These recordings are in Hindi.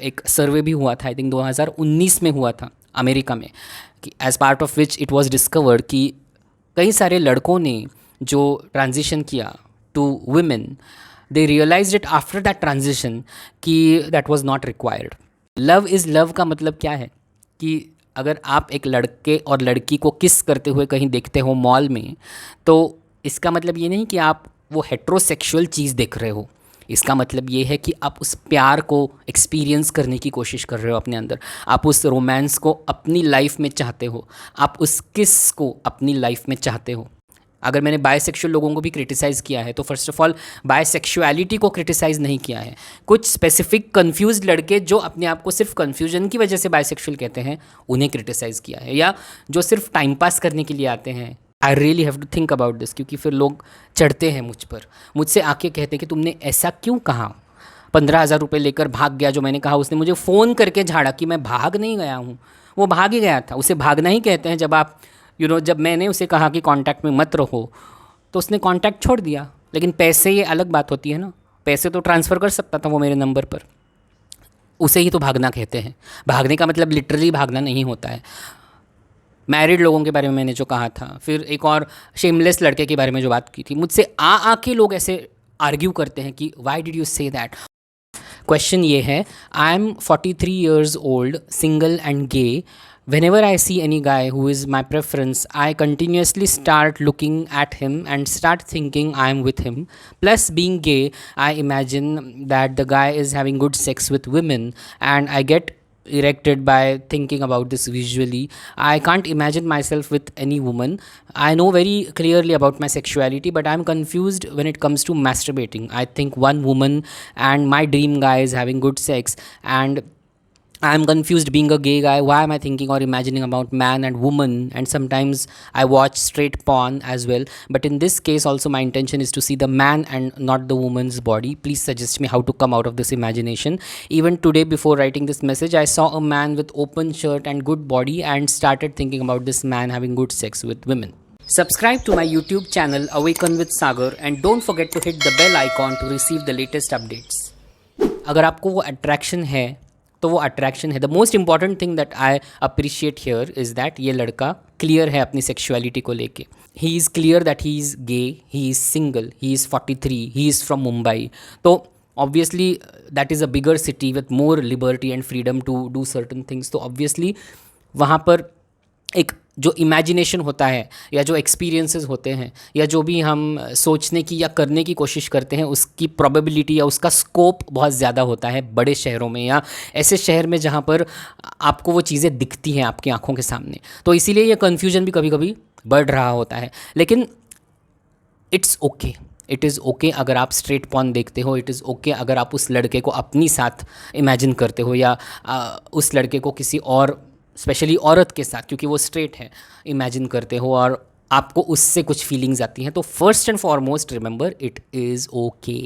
एक सर्वे भी हुआ था, आई थिंक 2019 में हुआ था अमेरिका में, कि as part of which it was discovered कि कई सारे लड़कों ने जो ट्रांजिशन किया to women, they realised it after that transition कि that was not required. Love is love का मतलब क्या है कि अगर आप एक लड़के और लड़की को किस करते हुए कहीं देखते हो मॉल में, तो इसका मतलब ये नहीं कि आप वो हेट्रोसेक्सुअल चीज़ देख रहे हो। इसका मतलब ये है कि आप उस प्यार को एक्सपीरियंस करने की कोशिश कर रहे हो अपने अंदर, आप उस रोमांस को अपनी लाइफ में चाहते हो, आप उस किस को अपनी लाइफ में चाहते हो। अगर मैंने बायसेक्सुअल लोगों को भी क्रिटिसाइज़ किया है तो फर्स्ट ऑफ ऑल बायसेक्सुअलिटी को क्रिटिसाइज़ नहीं किया है। कुछ स्पेसिफिक कंफ्यूज लड़के जो अपने आप को सिर्फ कन्फ्यूजन की वजह से बायसेक्सुअल कहते हैं, उन्हें क्रिटिसाइज़ किया है, या जो सिर्फ टाइम पास करने के लिए आते हैं। I really have to think about this, क्योंकि फिर लोग चढ़ते हैं मुझ पर, मुझसे आके कहते हैं कि तुमने ऐसा क्यों कहा। 15,000 रुपये लेकर भाग गया जो मैंने कहा, उसने मुझे फ़ोन करके झाड़ा कि मैं भाग नहीं गया हूँ, वो भाग ही गया था। उसे भागना ही कहते हैं। जब आप जब मैंने उसे कहा कि कांटेक्ट में मत रहो, तो उसने कांटेक्ट छोड़ दिया। लेकिन पैसे, ये अलग बात होती है ना, पैसे तो ट्रांसफ़र कर सकता था वो मेरे नंबर पर। उसे ही तो भागना कहते हैं। भागने का मतलब लिटरली भागना नहीं होता है। मैरिड लोगों के बारे में मैंने जो कहा था, फिर एक और शेमलेस लड़के के बारे में जो बात की थी, मुझसे आके लोग ऐसे आर्ग्यू करते हैं कि why did you say that. Question ये है, I am 43 years old, single and gay. Whenever I see any guy who is my preference, I continuously start looking at him and start thinking I am with him. Plus, being gay, I imagine that the guy is having good sex with women, and I get erected by thinking about this visually. I can't imagine myself with any woman. I know very clearly about my sexuality, but I'm confused when it comes to masturbating. I think one woman and my dream guy is having good sex, and I'm confused being a gay guy. Why am I thinking or imagining about man and woman? And sometimes I watch straight porn as well. But in this case also my intention is to see the man and not the woman's body. Please suggest me how to come out of this imagination. Even today before writing this message, I saw a man with open shirt and good body and started thinking about this man having good sex with women. Subscribe to my YouTube channel Awaken with Sagar and don't forget to hit the bell icon to receive the latest updates. अगर आपको वो अट्रैक्शन है तो वो अट्रैक्शन है। The most important thing that I appreciate here is that ये लड़का क्लियर है अपनी सेक्सुअलिटी को लेके। He is clear that he is gay, he is single, he is 43, he is from Mumbai. तो obviously that is a bigger city with more liberty and freedom to do certain things. तो ऑब्वियसली वहाँ पर एक जो इमेजिनेशन होता है या जो एक्सपीरियंसेस होते हैं या जो भी हम सोचने की या करने की कोशिश करते हैं, उसकी प्रोबेबिलिटी या उसका स्कोप बहुत ज़्यादा होता है बड़े शहरों में या ऐसे शहर में जहाँ पर आपको वो चीज़ें दिखती हैं आपकी आंखों के सामने। तो इसीलिए ये कन्फ्यूजन भी कभी कभी बढ़ रहा होता है। लेकिन it's okay, it is okay अगर आप स्ट्रेट पॉर्न देखते हो। इट इज़ ओके अगर आप उस लड़के को अपनी साथ इमेजिन करते हो या उस लड़के को किसी और, स्पेशली औरत के साथ, क्योंकि वो स्ट्रेट है, इमेजिन करते हो और आपको उससे कुछ फीलिंग्स आती हैं। तो first and foremost remember, it is okay.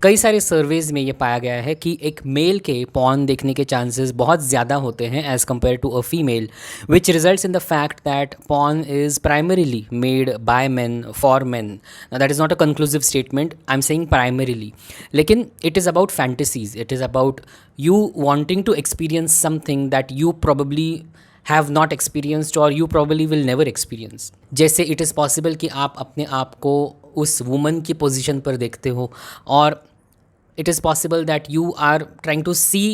कई सारे सर्वेज़ में ये पाया गया है कि एक मेल के पॉर्न देखने के चांसेस बहुत ज़्यादा होते हैं as compare to a female, which results in the fact that porn is primarily made by man for man. That is not a conclusive statement, I am saying primarily. लेकिन it is about fantasies, it is about you wanting to experience something that you probably have not experienced or you probably will never experience. जैसे it is possible कि आप अपने आप को उस woman की position पर देखते हो, और it is possible that you are trying to see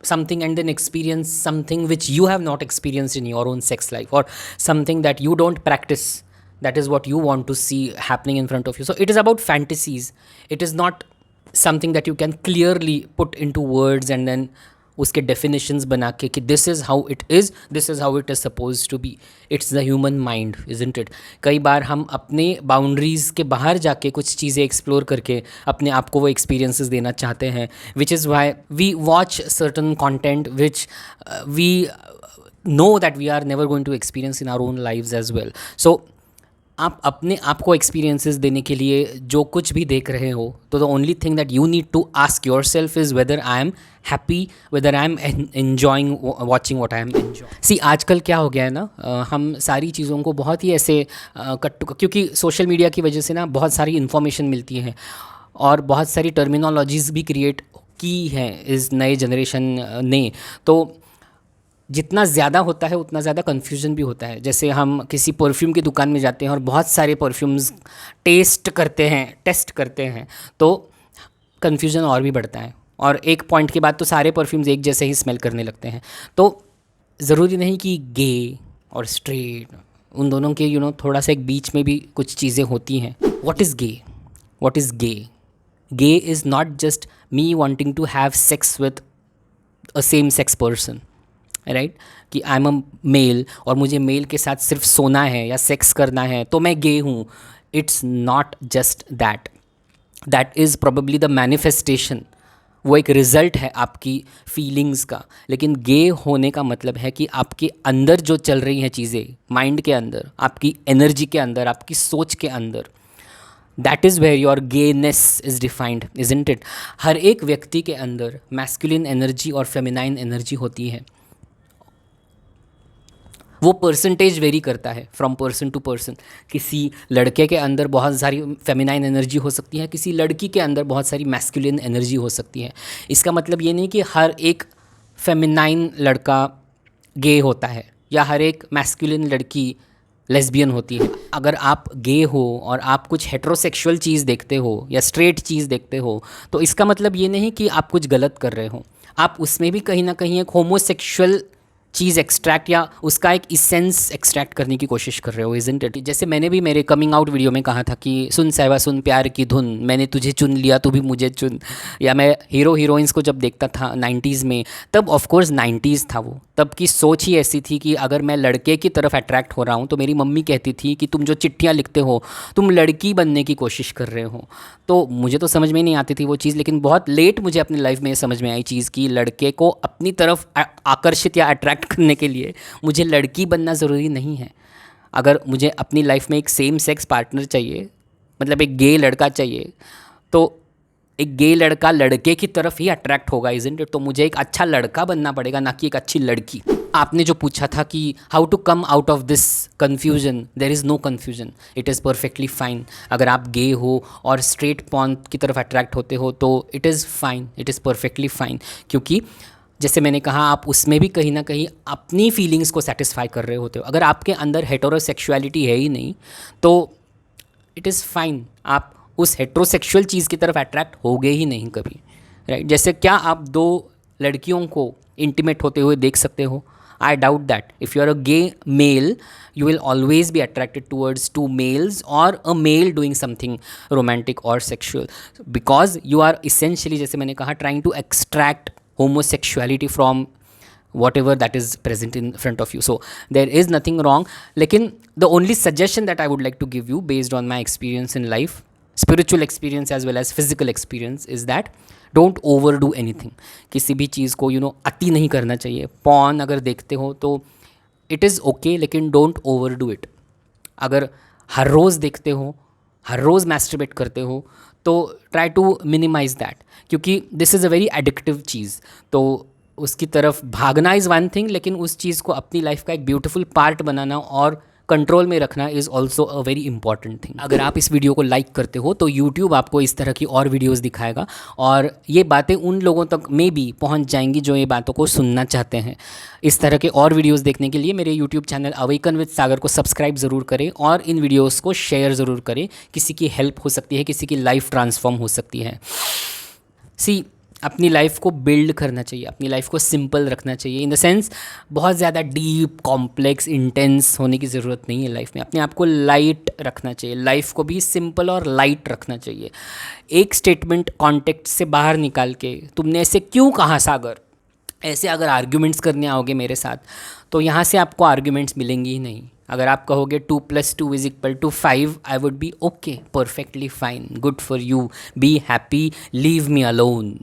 something and then experience something which you have not experienced in your own sex life, or something that you don't practice. That is what you want to see happening in front of you. So it is about fantasies. It is not something that you can clearly put into words and then उसके definitions बना के कि this is how it is, this is how it is supposed to be. It's the human mind, isn't it? कई बार हम अपने बाउंड्रीज़ के बाहर जाके कुछ चीज़ें एक्सप्लोर करके अपने आप को वो एक्सपीरियंसेस देना चाहते हैं, which is why we watch certain content which we know that we are never going to experience in our own lives as well. So आप अपने आप को एक्सपीरियंसेस देने के लिए जो कुछ भी देख रहे हो, तो the only thing that you need to ask yourself is whether I am happy, whether I am enjoying watching what I am enjoy. See आजकल क्या हो गया है ना, हम सारी चीज़ों को बहुत ही ऐसे क्योंकि सोशल मीडिया की वजह से ना बहुत सारी इन्फॉर्मेशन मिलती है और बहुत सारी टर्मिनोलॉजीज़ भी क्रिएट की है इस नए जनरेशन ने, तो जितना ज़्यादा होता है उतना ज़्यादा कन्फ्यूजन भी होता है। जैसे हम किसी परफ्यूम की दुकान में जाते हैं और बहुत सारे परफ्यूम्स टेस्ट करते हैं, तो कन्फ्यूजन और भी बढ़ता है, और एक पॉइंट के बाद तो सारे परफ्यूम्स एक जैसे ही स्मेल करने लगते हैं। तो ज़रूरी नहीं कि गे और स्ट्रेट, उन दोनों के थोड़ा सा एक बीच में भी कुछ चीज़ें होती हैं। What is gay? What is gay? Gay is not just me wanting to have sex with a same sex person, right? कि आई एम अ मेल और मुझे मेल के साथ सिर्फ सोना है या सेक्स करना है तो मैं गे हूँ। It's not just that, that is probably the manifestation, वो एक रिज़ल्ट है आपकी फीलिंग्स का। लेकिन गे होने का मतलब है कि आपके अंदर जो चल रही हैं चीज़ें, माइंड के अंदर, आपकी एनर्जी के अंदर, आपकी सोच के अंदर, that is where your gayness is defined, isn't it? हर एक व्यक्ति के अंदर मैस्कुलिन एनर्जी और फेमिनाइन एनर्जी होती है। वो परसेंटेज वेरी करता है फ्रॉम पर्सन टू पर्सन। किसी लड़के के अंदर बहुत सारी फेमिनाइन एनर्जी हो सकती है, किसी लड़की के अंदर बहुत सारी मैस्कुलिन एनर्जी हो सकती है। इसका मतलब ये नहीं कि हर एक फेमिनाइन लड़का गे होता है या हर एक मैस्कुलिन लड़की लेस्बियन होती है। अगर आप गे हो और आप कुछ हेट्रोसेक्सुअल चीज़ देखते हो या स्ट्रेट चीज़ देखते हो, तो इसका मतलब ये नहीं कि आप कुछ गलत कर रहे हो। आप उसमें भी कहीं ना कहीं एक होमोसेक्सुअल चीज़ एक्सट्रैक्ट या उसका एक इसेंस एक्सट्रैक्ट करने की कोशिश कर रहे हो, इज़न्ट इट? जैसे मैंने भी मेरे कमिंग आउट वीडियो में कहा था कि सुन सहवा सुन प्यार की धुन, मैंने तुझे चुन लिया तू भी मुझे चुन। या मैं हीरो हीरोइंस को जब देखता था 90s में, तब ऑफकोर्स 90s था वो, तब की सोच ही ऐसी थी कि अगर मैं लड़के की तरफ अट्रैक्ट हो रहा हूँ तो मेरी मम्मी कहती थी कि तुम जो चिट्ठियाँ लिखते हो तुम लड़की बनने की कोशिश कर रहे हो। तो मुझे तो समझ में नहीं आती थी वो चीज़, लेकिन बहुत लेट मुझे अपनी लाइफ में ये समझ में आई चीज़ कि लड़के को अपनी तरफ आकर्षित या अट्रैक्ट करने के लिए मुझे लड़की बनना ज़रूरी नहीं है। अगर मुझे अपनी लाइफ में एक सेम सेक्स पार्टनर चाहिए, मतलब एक गे लड़का चाहिए, तो एक गे लड़का लड़के की तरफ ही अट्रैक्ट होगा, इज़न्ट इट? तो मुझे एक अच्छा लड़का बनना पड़ेगा, ना कि एक अच्छी लड़की। आपने जो पूछा था कि how to come out of this confusion, there is no confusion, it is perfectly fine. अगर आप गे हो और स्ट्रेट पॉर्न की तरफ अट्रैक्ट होते हो तो it is fine, it is perfectly fine. क्योंकि जैसे मैंने कहा, आप उसमें भी कहीं ना कहीं अपनी फीलिंग्स को सेटिस्फाई कर रहे होते हो। अगर आपके अंदर हेटेरोसेक्सुअलिटी है ही नहीं तो इट इज़ फाइन, आप उस हेट्रोसेक्सुअल चीज़ की तरफ अट्रैक्ट होगे ही नहीं कभी, राइट? जैसे क्या आप दो लड़कियों को इंटीमेट होते हुए देख सकते हो? I doubt that. If you are a gay male, you will always be attracted towards two males or a male doing something romantic or sexual, because you are essentially, जैसे मैंने कहा, trying to extract homosexuality from whatever that is present in front of you. So there is nothing wrong. लेकिन the only suggestion that I would like to give you based on my experience in life, spiritual experience as well as physical experience, is that don't over do anything. किसी भी चीज़ को अति नहीं करना चाहिए। पॉर्न अगर देखते हो तो इट इज़ ओके, लेकिन डोंट ओवर डू इट। अगर हर रोज़ देखते हो, हर रोज़ मैस्टरबेट करते हो, तो ट्राई टू मिनिमाइज दैट, क्योंकि this is a very addictive चीज़। तो उसकी तरफ भागना इज़ वन थिंग, लेकिन उस चीज़ को अपनी लाइफ का एक ब्यूटीफुल पार्ट बनाना और कंट्रोल में रखना is also a very important thing. अगर आप इस वीडियो को लाइक करते हो तो यूट्यूब आपको इस तरह की और वीडियोस दिखाएगा, और ये बातें उन लोगों तक में भी पहुंच जाएंगी जो ये बातों को सुनना चाहते हैं। इस तरह के और वीडियोस देखने के लिए मेरे यूट्यूब चैनल अवेकन विद सागर को सब्सक्राइब ज़रूर करें और इन वीडियोज़ को शेयर ज़रूर करें। किसी की हेल्प हो सकती है, किसी की लाइफ ट्रांसफॉर्म हो सकती है। सी, अपनी लाइफ को बिल्ड करना चाहिए, अपनी लाइफ को सिंपल रखना चाहिए, इन द सेंस बहुत ज़्यादा डीप, कॉम्प्लेक्स, इंटेंस होने की ज़रूरत नहीं है लाइफ में। अपने आप को लाइट रखना चाहिए, लाइफ को भी सिंपल और लाइट रखना चाहिए। एक स्टेटमेंट कॉन्टेक्स्ट से बाहर निकाल के तुमने ऐसे क्यों कहा सागर, ऐसे अगर आर्ग्यूमेंट्स करने आओगे मेरे साथ तो यहाँ से आपको आर्ग्यूमेंट्स मिलेंगी ही नहीं। अगर आप कहोगे 2 + 2 = 5, I would be okay, perfectly fine, good for you, be happy, leave me alone.